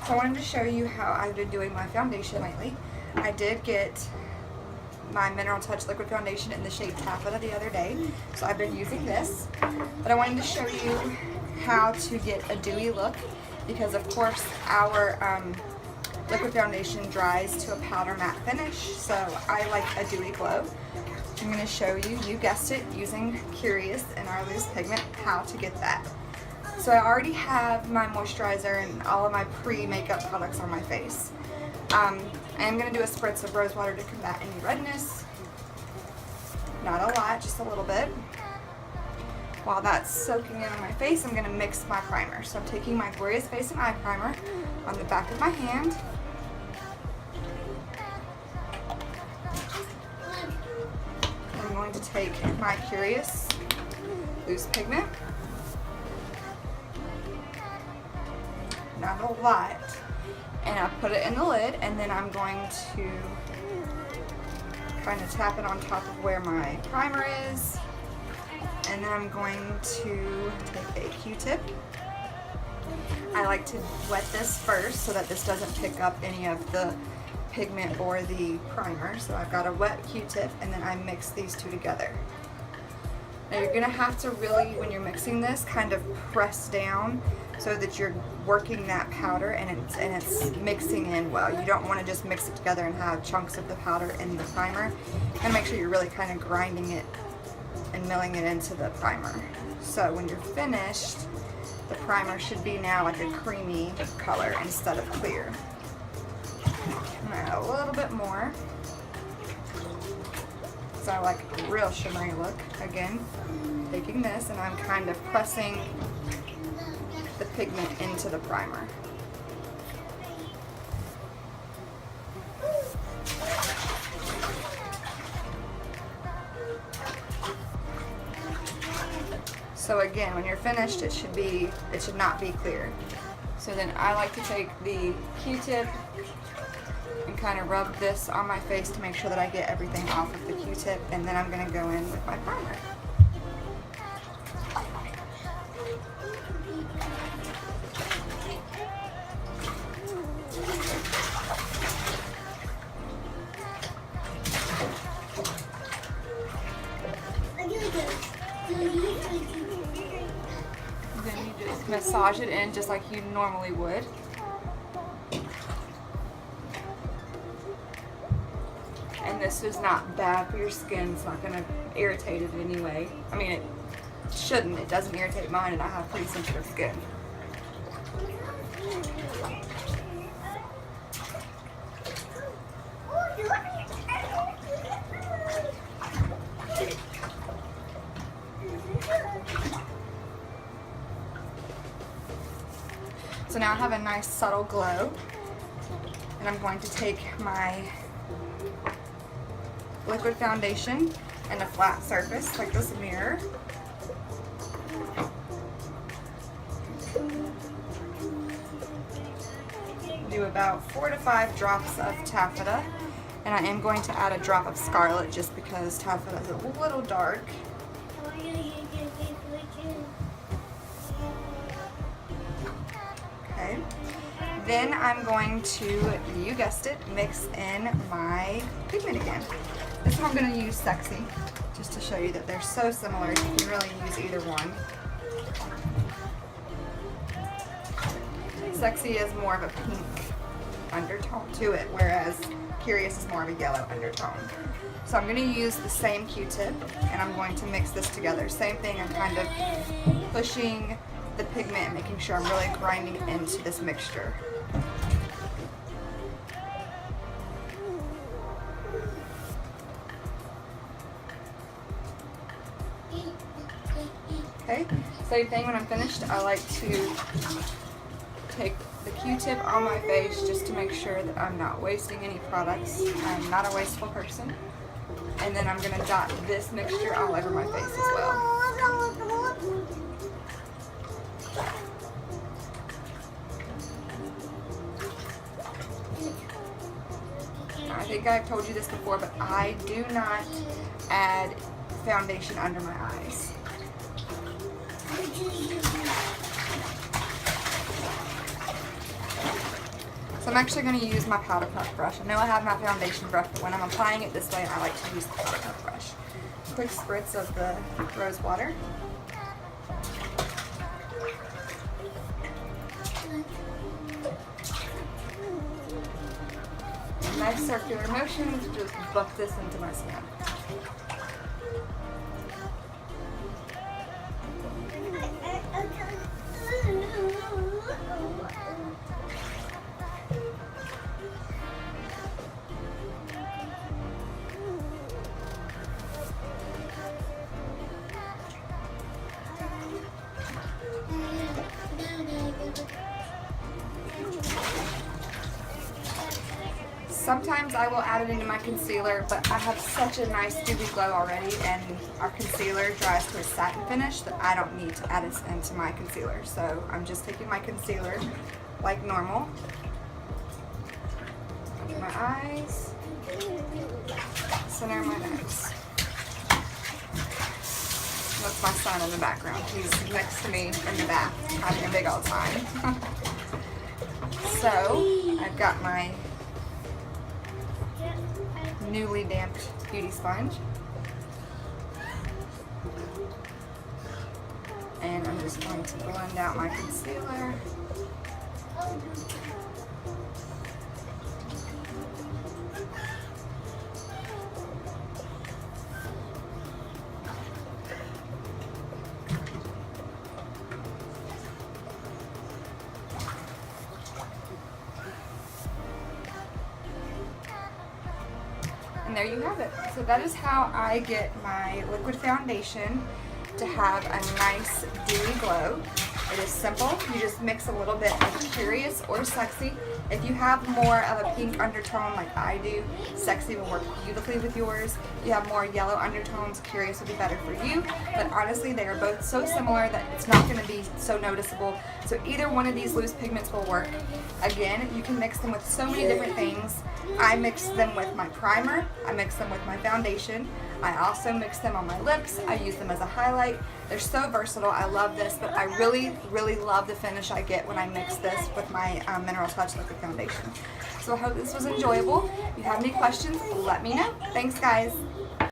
So I wanted to show you how I've been doing my foundation lately. I did get my Mineral Touch Liquid Foundation in the shade Taffeta the other day, so I've been using this. But I wanted to show you how to get a dewy look, because of course our liquid foundation dries to a powder matte finish, so I like a dewy glow. I'm going to show you, you guessed it, using Curious and our loose pigment, how to get that. So I already have my moisturizer and all of my pre-makeup products on my face. I am going to do a spritz of rose water to combat any redness. Not a lot, just a little bit. While that's soaking in on my face, I'm going to mix my primer. So I'm taking my Glorious Face and Eye Primer on the back of my hand. I'm going to take my Curious loose pigment. Not a lot. And I put it in the lid, and then I'm going to kind of tap it on top of where my primer is. And then I'm going to take a Q-tip. I like to wet this first so that this doesn't pick up any of the pigment or the primer. So I've got a wet Q-tip, and then I mix these two together. Now you're gonna have to really, when you're mixing this, kind of press down so that you're working that powder and it's mixing in well. You don't want to just mix it together and have chunks of the powder in the primer. And make sure you're really kind of grinding it and milling it into the primer. So when you're finished, the primer should be now like a creamy color instead of clear. I'm gonna add a little bit more. So I like a real shimmery look. Again, taking this and I'm kind of pressing the pigment into the primer. So again, when you're finished, it should not be clear. So then I like to take the Q-tip and kind of rub this on my face to make sure that I get everything off of the Q-tip, and then I'm going to go in with my primer. Then you just massage it in just like you normally would. And this is not bad for your skin. It's not going to irritate it in any way. I mean, it shouldn't. It doesn't irritate mine, and I have pretty sensitive skin. So now I have a nice subtle glow, and I'm going to take my liquid foundation and a flat surface like this mirror. Do about 4 to 5 drops of taffeta, and I am going to add a drop of scarlet just because taffeta is a little dark. Okay. Then I'm going to, you guessed it, mix in my pigment again. This one I'm going to use Sexy, just to show you that they're so similar. You can really use either one. Sexy is more of a pink undertone to it, whereas Curious is more of a yellow undertone. So I'm going to use the same Q-tip, and I'm going to mix this together. Same thing, I'm kind of pushing the pigment and making sure I'm really grinding into this mixture. Okay, same thing when I'm finished. I like to take the Q-tip on my face just to make sure that I'm not wasting any products. I'm not a wasteful person. And then I'm going to dot this mixture all over my face as well. I think I've told you this before, but I do not add foundation under my eyes. So I'm actually going to use my powder puff brush. I know I have my foundation brush, but when I'm applying it this way, I like to use the powder puff brush. Quick spritz of the rose water. Nice circular motion to just buff this into my skin. Sometimes I will add it into my concealer, but I have such a nice dewy glow already, and our concealer dries to a satin finish that I don't need to add it into my concealer. So I'm just taking my concealer like normal. Under my eyes, center of my nose. That's my son in the background. He's next to me in the bath, having a big old time. So I've got my newly damped beauty sponge, and I'm just going to blend out my concealer. And there you have it. So that is how I get my liquid foundation to have a nice dewy glow. It is simple. You just mix a little bit of Curious or Sexy. If you have more of a pink undertone like I do, Sexy will work beautifully with yours. If you have more yellow undertones, Curious will be better for you. But honestly, they are both so similar that it's not going to be so noticeable. So either one of these loose pigments will work. Again, you can mix them with so many different things. I mix them with my primer. I mix them with my foundation. I also mix them on my lips. I use them as a highlight. They're so versatile. I love this, but I really, really love the finish I get when I mix this with my Mineral Touch Liquid Foundation. So I hope this was enjoyable. If you have any questions, let me know. Thanks, guys.